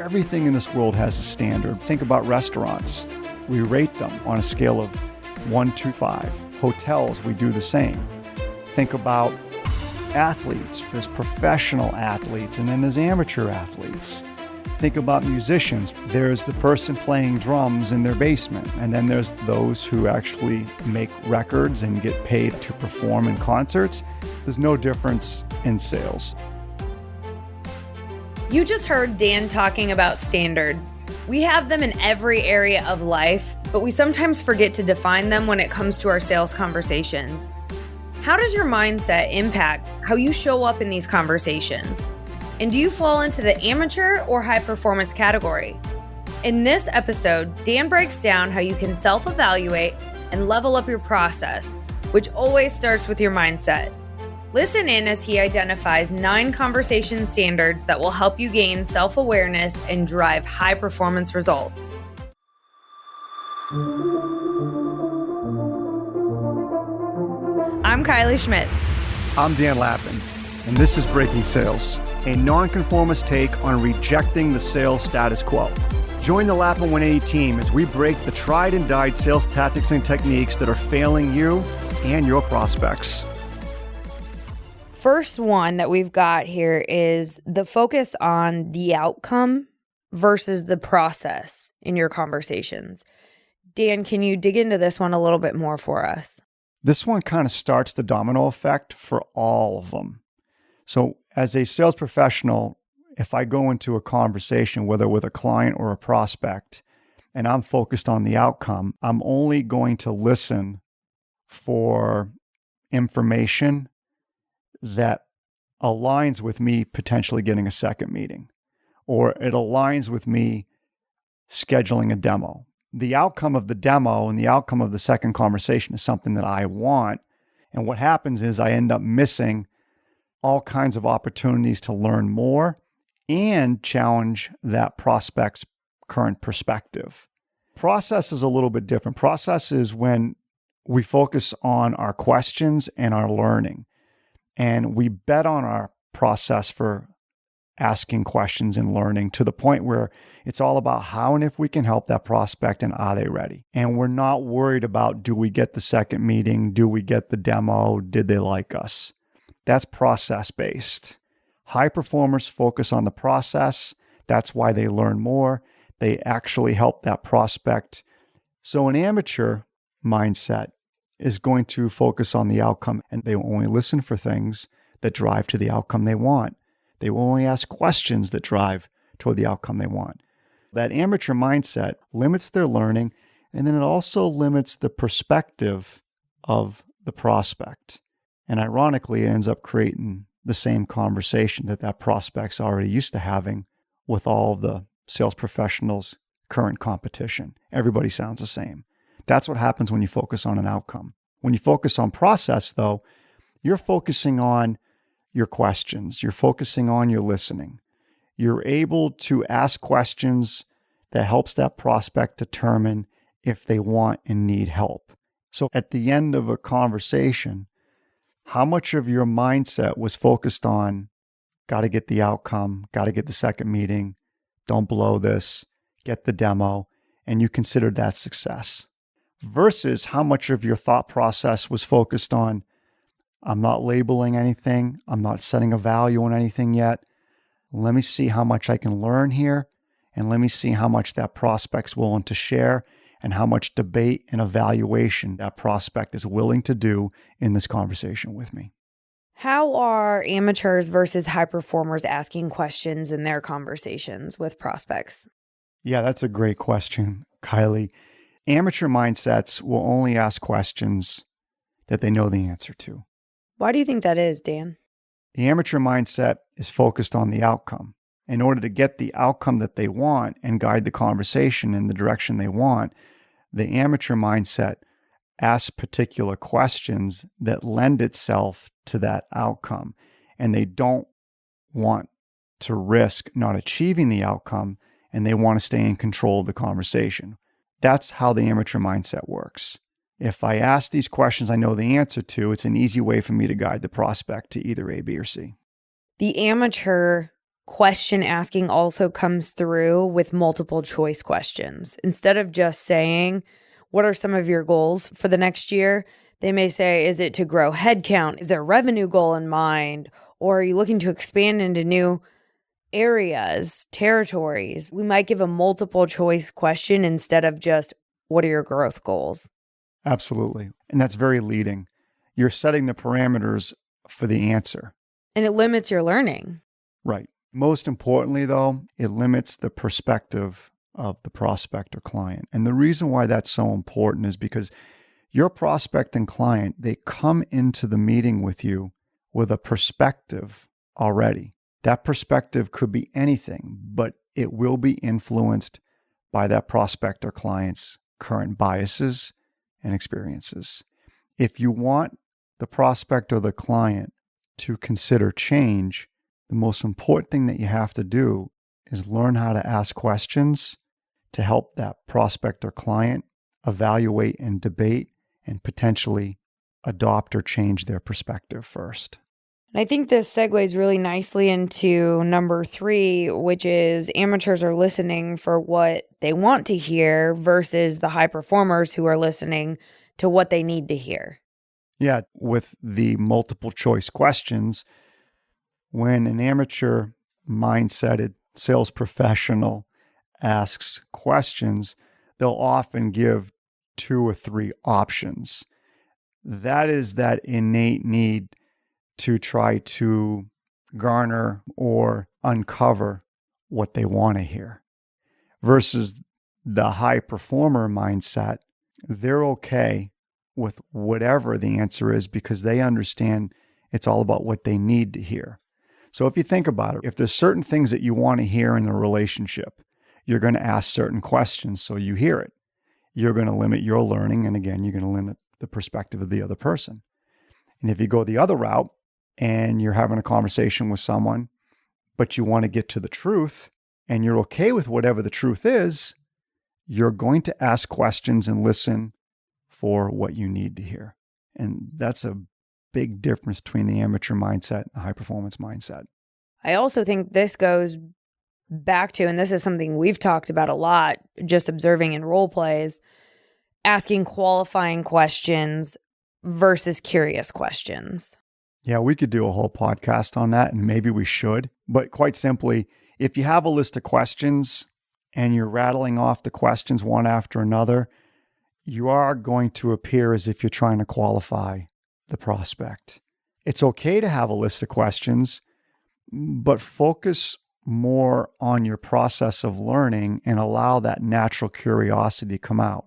Everything in this world has a standard. Think about restaurants. We rate them on a scale of 1 to 5. Hotels, we do the same. Think about athletes. There's professional athletes, and then there's amateur athletes. Think about musicians. There's the person playing drums in their basement, and then there's those who actually make records and get paid to perform in concerts. There's no difference in sales. You just heard Dan talking about standards. We have them in every area of life, but we sometimes forget to define them when it comes to our sales conversations. How does your mindset impact how you show up in these conversations? And do you fall into the amateur or high performance category? In this episode, Dan breaks down how you can self-evaluate and level up your process, which always starts with your mindset. Listen in as he identifies 9 conversation standards that will help you gain self-awareness and drive high-performance results. I'm Kiley Schmitz. I'm Dan Lappin, and this is Breaking Sales, a nonconformist take on rejecting the sales status quo. Join the Lappin 180 team as we break the tried and died sales tactics and techniques that are failing you and your prospects. First one that we've got here is the focus on the outcome versus the process in your conversations. Dan, can you dig into this one a little bit more for us? This one kind of starts the domino effect for all of them. So as a sales professional, if I go into a conversation, whether with a client or a prospect, and I'm focused on the outcome, I'm only going to listen for information that aligns with me potentially getting a second meeting, or it aligns with me scheduling a demo. The outcome of the demo and the outcome of the second conversation is something that I want. And what happens is I end up missing all kinds of opportunities to learn more and challenge that prospect's current perspective. Process is a little bit different. Process is when we focus on our questions and our learning. And we bet on our process for asking questions and learning to the point where it's all about how and if we can help that prospect and are they ready. And we're not worried about, do we get the second meeting? Do we get the demo? Did they like us? That's process-based. High performers focus on the process. That's why they learn more. They actually help that prospect. So an amateur mindset is going to focus on the outcome, and they will only listen for things that drive to the outcome they want. They will only ask questions that drive toward the outcome they want. That amateur mindset limits their learning, and then it also limits the perspective of the prospect. And ironically, it ends up creating the same conversation that prospect's already used to having with all of the sales professionals' current competition. Everybody sounds the same. That's what happens when you focus on an outcome. When you focus on process, though, you're focusing on your questions. You're focusing on your listening. You're able to ask questions that helps that prospect determine if they want and need help. So at the end of a conversation, how much of your mindset was focused on, got to get the outcome, got to get the second meeting, don't blow this, get the demo, and you considered that success? Versus how much of your thought process was focused on, I'm not labeling anything, I'm not setting a value on anything yet. Let me see how much I can learn here, and let me see how much that prospect's willing to share and how much debate and evaluation that prospect is willing to do in this conversation with me. How are amateurs versus high performers asking questions in their conversations with prospects? Yeah, that's a great question, Kiley. Amateur mindsets will only ask questions that they know the answer to. Why do you think that is, Dan? The amateur mindset is focused on the outcome. In order to get the outcome that they want and guide the conversation in the direction they want, the amateur mindset asks particular questions that lend itself to that outcome. And they don't want to risk not achieving the outcome, and they want to stay in control of the conversation. That's how the amateur mindset works. If I ask these questions I know the answer to, it's an easy way for me to guide the prospect to either A, B, or C. The amateur question asking also comes through with multiple choice questions. Instead of just saying, what are some of your goals for the next year? They may say, is it to grow headcount? Is there a revenue goal in mind? Or are you looking to expand into new areas, territories? We might give a multiple choice question instead of just, what are your growth goals? Absolutely. And that's very leading. You're setting the parameters for the answer. And it limits your learning. Right. Most importantly, though, it limits the perspective of the prospect or client. And the reason why that's so important is because your prospect and client, they come into the meeting with you with a perspective already. That perspective could be anything, but it will be influenced by that prospect or client's current biases and experiences. If you want the prospect or the client to consider change, the most important thing that you have to do is learn how to ask questions to help that prospect or client evaluate and debate and potentially adopt or change their perspective first. And I think this segues really nicely into number 3, which is amateurs are listening for what they want to hear versus the high performers who are listening to what they need to hear. Yeah, with the multiple choice questions, when an amateur mindseted sales professional asks questions, they'll often give 2 or 3 options. That is that innate need to try to garner or uncover what they want to hear. Versus the high performer mindset, they're okay with whatever the answer is because they understand it's all about what they need to hear. So if you think about it, if there's certain things that you want to hear in a relationship, you're going to ask certain questions so you hear it. You're going to limit your learning, and again, you're going to limit the perspective of the other person. And if you go the other route and you're having a conversation with someone, but you want to get to the truth and you're okay with whatever the truth is, you're going to ask questions and listen for what you need to hear. And that's a big difference between the amateur mindset and the high performance mindset. I also think this goes back to, and this is something we've talked about a lot, just observing in role plays, asking qualifying questions versus curious questions. Yeah, we could do a whole podcast on that, and maybe we should. But quite simply, if you have a list of questions and you're rattling off the questions one after another, you are going to appear as if you're trying to qualify the prospect. It's okay to have a list of questions, but focus more on your process of learning and allow that natural curiosity to come out.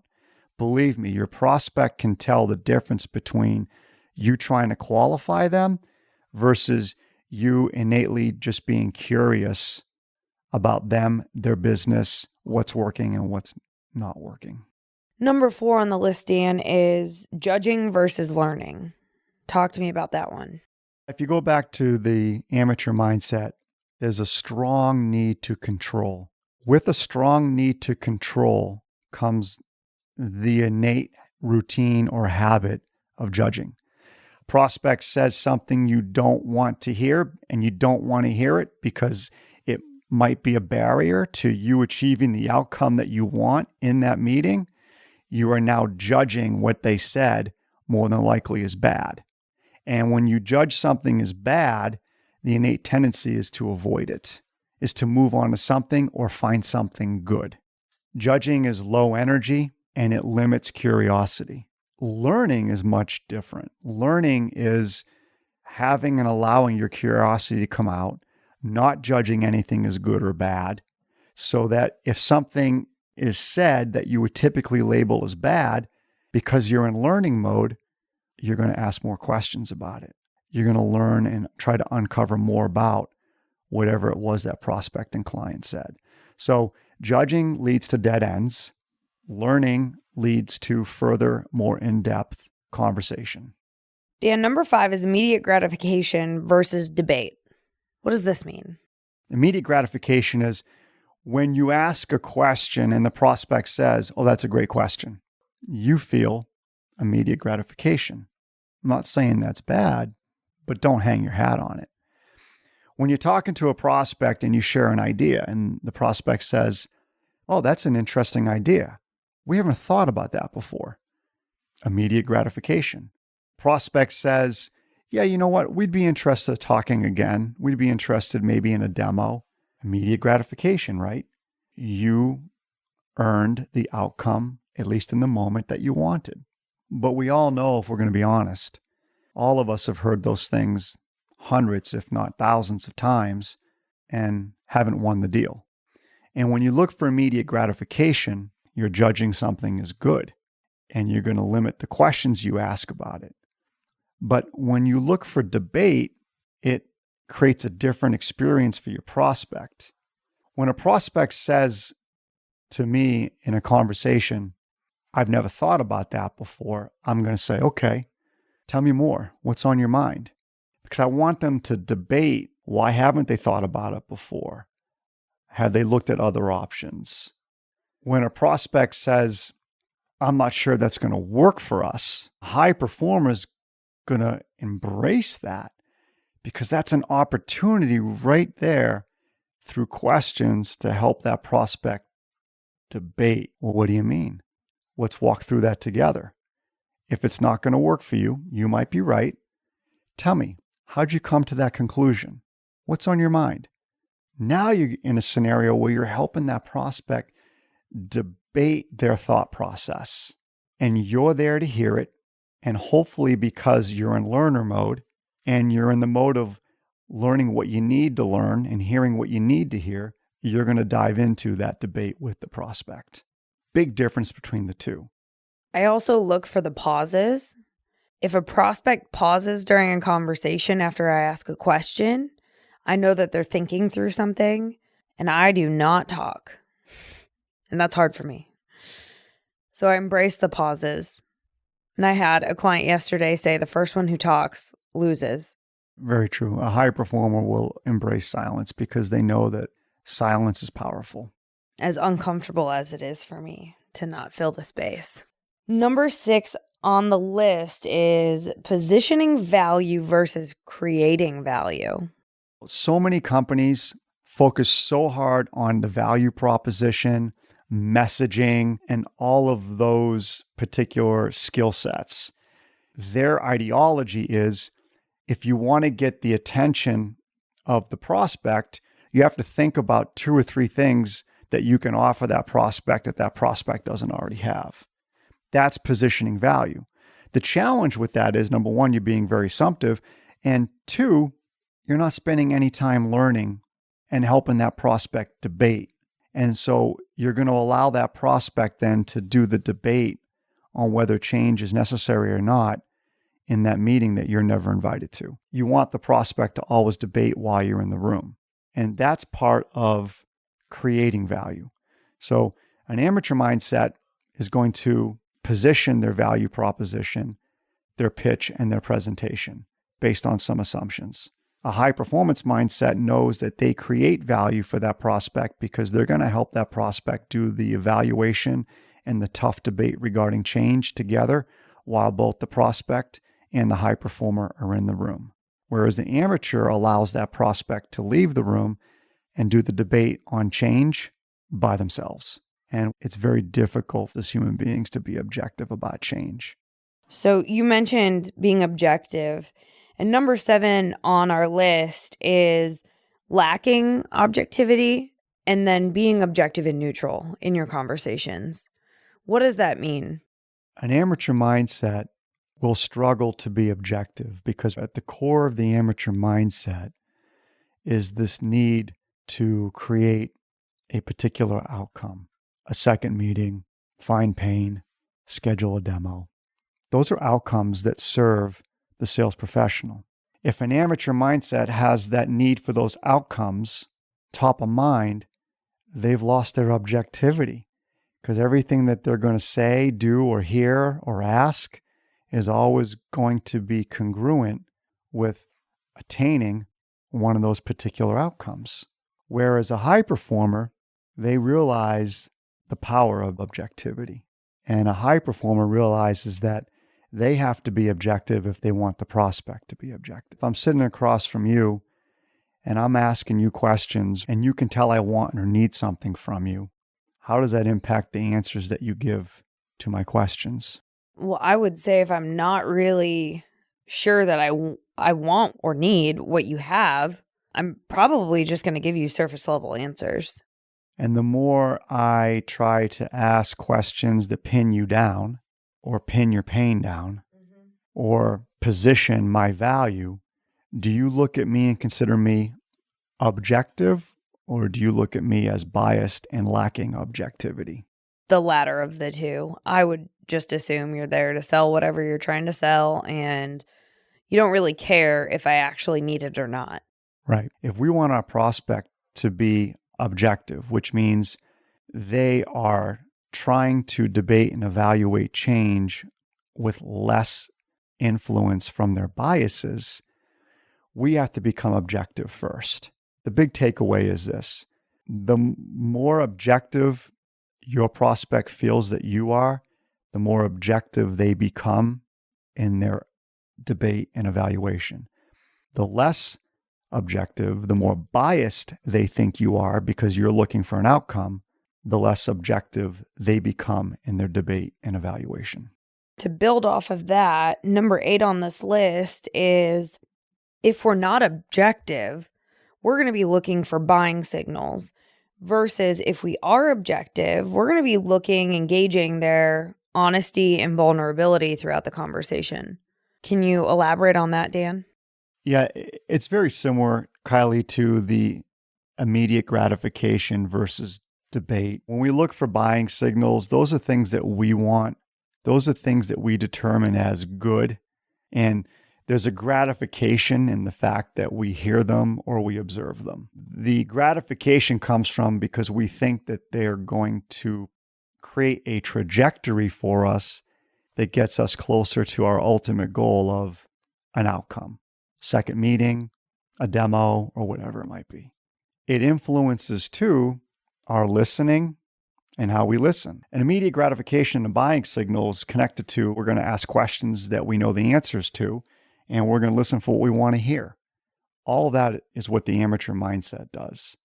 Believe me, your prospect can tell the difference between you trying to qualify them versus you innately just being curious about them, their business, what's working and what's not working. Number 4 on the list, Dan, is judging versus learning. Talk to me about that one. If you go back to the amateur mindset, there's a strong need to control. With a strong need to control comes the innate routine or habit of judging. Prospect says something you don't want to hear, and you don't want to hear it because it might be a barrier to you achieving the outcome that you want in that meeting. You are now judging what they said more than likely as bad. And when you judge something as bad, the innate tendency is to avoid it, is to move on to something or find something good. Judging is low energy and it limits curiosity. Learning is much different. Learning is having and allowing your curiosity to come out, not judging anything as good or bad, so that if something is said that you would typically label as bad, because you're in learning mode, you're going to ask more questions about it. You're going to learn and try to uncover more about whatever it was that prospect and client said. So judging leads to dead ends. Learning leads to further, more in-depth conversation. Dan, number 5 is immediate gratification versus debate. What does this mean? Immediate gratification is when you ask a question and the prospect says, "Oh, that's a great question." You feel immediate gratification. I'm not saying that's bad, but don't hang your hat on it. When you're talking to a prospect and you share an idea and the prospect says, "Oh, that's an interesting idea. We haven't thought about that before." Immediate gratification. Prospect says, "Yeah, you know what? We'd be interested talking again. We'd be interested maybe in a demo." Immediate gratification, right? You earned the outcome, at least in the moment, that you wanted. But we all know, if we're going to be honest, all of us have heard those things hundreds, if not thousands of times and haven't won the deal. And when you look for immediate gratification, you're judging something as good and you're going to limit the questions you ask about it. But when you look for debate, it creates a different experience for your prospect. When a prospect says to me in a conversation, "I've never thought about that before," I'm going to say, "Okay, tell me more. What's on your mind?" Because I want them to debate, why haven't they thought about it before? Have they looked at other options? When a prospect says, "I'm not sure that's going to work for us," a high performer is going to embrace that because that's an opportunity right there through questions to help that prospect debate. Well, what do you mean? Let's walk through that together. If it's not going to work for you, you might be right. Tell me, how'd you come to that conclusion? What's on your mind? Now you're in a scenario where you're helping that prospect debate their thought process, and you're there to hear it. And hopefully, because you're in learner mode and you're in the mode of learning what you need to learn and hearing what you need to hear, you're going to dive into that debate with the prospect. Big difference between the two. I also look for the pauses. If a prospect pauses during a conversation after I ask a question, I know that they're thinking through something, and I do not talk. And that's hard for me. So I embrace the pauses. And I had a client yesterday say the first one who talks loses. Very true. A high performer will embrace silence because they know that silence is powerful. As uncomfortable as it is for me to not fill the space. Number 6 on the list is positioning value versus creating value. So many companies focus so hard on the value proposition, messaging, and all of those particular skill sets. Their ideology is, if you want to get the attention of the prospect, you have to think about 2 or 3 things that you can offer that prospect that prospect doesn't already have. That's positioning value. The challenge with that is, number 1, you're being very assumptive, and 2, you're not spending any time learning and helping that prospect debate. And so you're going to allow that prospect then to do the debate on whether change is necessary or not in that meeting that you're never invited to. You want the prospect to always debate while you're in the room. And that's part of creating value. So an amateur mindset is going to position their value proposition, their pitch, and their presentation based on some assumptions. A high performance mindset knows that they create value for that prospect because they're going to help that prospect do the evaluation and the tough debate regarding change together while both the prospect and the high performer are in the room. Whereas the amateur allows that prospect to leave the room and do the debate on change by themselves. And it's very difficult as human beings to be objective about change. So you mentioned being objective. And number 7 on our list is lacking objectivity and then being objective and neutral in your conversations. What does that mean? An amateur mindset will struggle to be objective because at the core of the amateur mindset is this need to create a particular outcome, a second meeting, find pain, schedule a demo. Those are outcomes that serve the sales professional. If an amateur mindset has that need for those outcomes top of mind, they've lost their objectivity because everything that they're going to say, do, or hear, or ask is always going to be congruent with attaining one of those particular outcomes. Whereas a high performer, they realize the power of objectivity. And a high performer realizes that they have to be objective if they want the prospect to be objective. If I'm sitting across from you and I'm asking you questions and you can tell I want or need something from you, how does that impact the answers that you give to my questions? Well, I would say if I'm not really sure that I want or need what you have, I'm probably just going to give you surface level answers. And the more I try to ask questions that pin you down or pin your pain down or position my value, do you look at me and consider me objective, or do you look at me as biased and lacking objectivity? The latter of the two. I would just assume you're there to sell whatever you're trying to sell, and you don't really care if I actually need it or not. Right. If we want our prospect to be objective, which means they are trying to debate and evaluate change with less influence from their biases, we have to become objective first. The big takeaway is this: the more objective your prospect feels that you are, the more objective they become in their debate and evaluation. The less objective, the more biased they think you are because you're looking for an outcome, the less objective they become in their debate and evaluation. To build off of that, number 8 on this list is if we're not objective, we're going to be looking for buying signals versus if we are objective, we're going to be engaging their honesty and vulnerability throughout the conversation. Can you elaborate on that, Dan? Yeah, it's very similar, Kylie, to the immediate gratification versus debate. When we look for buying signals, those are things that we want. Those are things that we determine as good. And there's a gratification in the fact that we hear them or we observe them. The gratification comes from because we think that they're going to create a trajectory for us that gets us closer to our ultimate goal of an outcome, second meeting, a demo, or whatever it might be. It influences, too, our listening and how we listen. An immediate gratification and buying signals connected to, we're going to ask questions that we know the answers to, and we're going to listen for what we want to hear. All of that is what the amateur mindset does.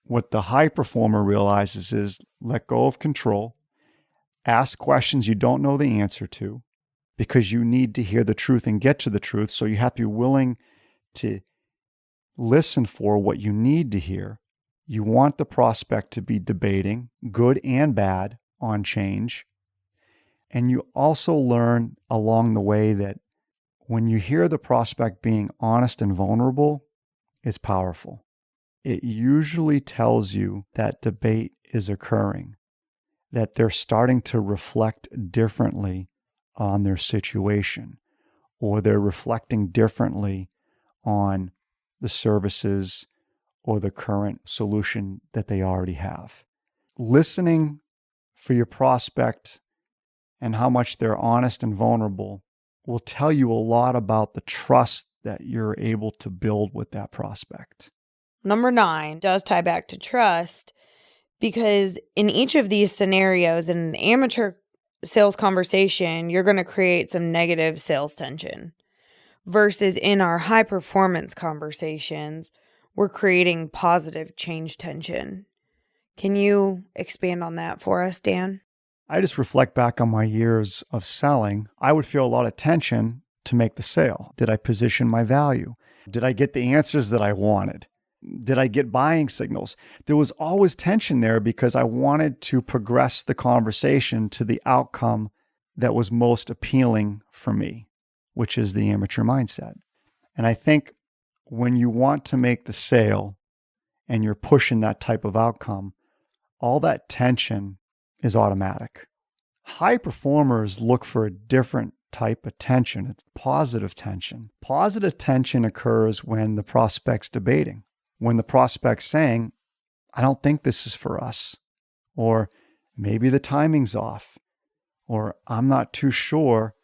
What the high performer realizes is let go of control, ask questions you don't know the answer to, because you need to hear the truth and get to the truth. So you have to be willing to listen for what you need to hear. You want the prospect to be debating, good and bad, on change. And you also learn along the way that when you hear the prospect being honest and vulnerable, it's powerful. It usually tells you that debate is occurring, that they're starting to reflect differently on their situation, or they're reflecting differently on the services or the current solution that they already have. Listening for your prospect and how much they're honest and vulnerable will tell you a lot about the trust that you're able to build with that prospect. Number 9 does tie back to trust, because in each of these scenarios, in an amateur sales conversation, you're going to create some negative sales tension. Versus in our high performance conversations, we're creating positive change tension. Can you expand on that for us, Dan? I just reflect back on my years of selling. I would feel a lot of tension to make the sale. Did I position my value? Did I get the answers that I wanted? Did I get buying signals? There was always tension there because I wanted to progress the conversation to the outcome that was most appealing for me, which is the amateur mindset. And I think when you want to make the sale and you're pushing that type of outcome, all that tension is automatic. High performers look for a different type of tension. It's positive tension. Positive tension occurs when the prospect's debating, when the prospect's saying, I don't think this is for us, or maybe the timing's off, or I'm not too sure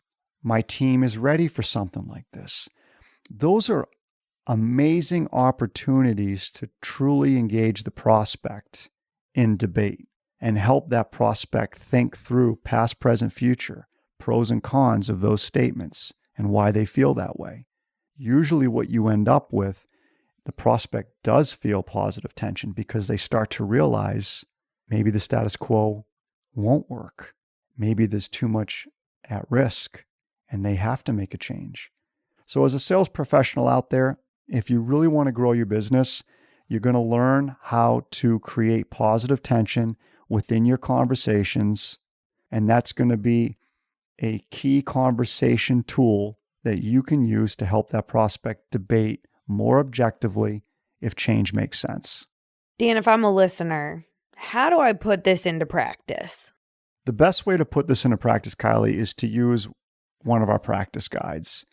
my team is ready for something like this. Those are amazing opportunities to truly engage the prospect in debate and help that prospect think through past, present, future, pros and cons of those statements and why they feel that way. Usually what you end up with the prospect does feel positive tension because they start to realize maybe the status quo won't work. Maybe there's too much at risk and they have to make a change. So as a sales professional out there, if you really want to grow your business, you're going to learn how to create positive tension within your conversations. And that's going to be a key conversation tool that you can use to help that prospect debate more objectively if change makes sense. Dan, if I'm a listener, how do I put this into practice? The best way to put this into practice, Kylie, is to use one of our practice guides.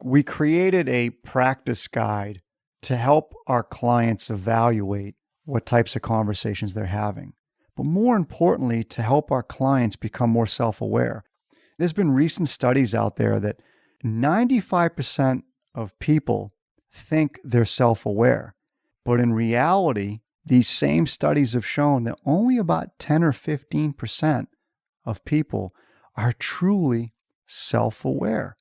We created a practice guide to help our clients evaluate what types of conversations they're having, but more importantly, to help our clients become more self-aware. There's been recent studies out there that 95% of people think they're self-aware, but in reality, these same studies have shown that only about 10 or 15% of people are truly self-aware.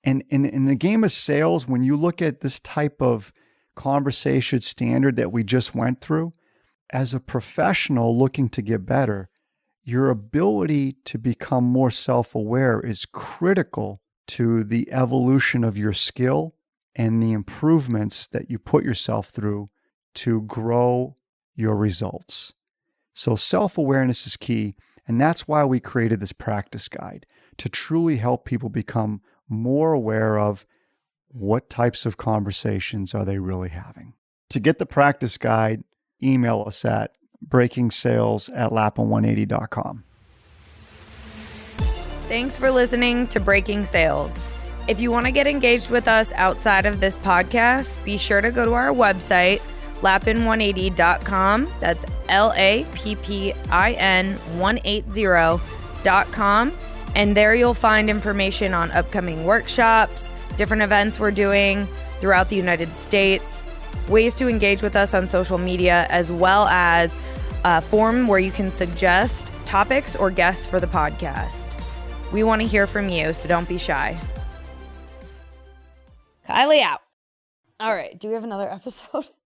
And in the game of sales, when you look at this type of conversation standard that we just went through, as a professional looking to get better, your ability to become more self-aware is critical to the evolution of your skill and the improvements that you put yourself through to grow your results. So self-awareness is key, and that's why we created this practice guide, to truly help people become more aware of what types of conversations are they really having. To get the practice guide, email us at breakingsales@lapin180.com. Thanks for listening to Breaking Sales. If you want to get engaged with us outside of this podcast, be sure to go to our website, lapin180.com. That's LAPPIN180.com. And there you'll find information on upcoming workshops, different events we're doing throughout the United States, ways to engage with us on social media, as well as a form where you can suggest topics or guests for the podcast. We want to hear from you, so don't be shy. Kylie out. All right. Do we have another episode?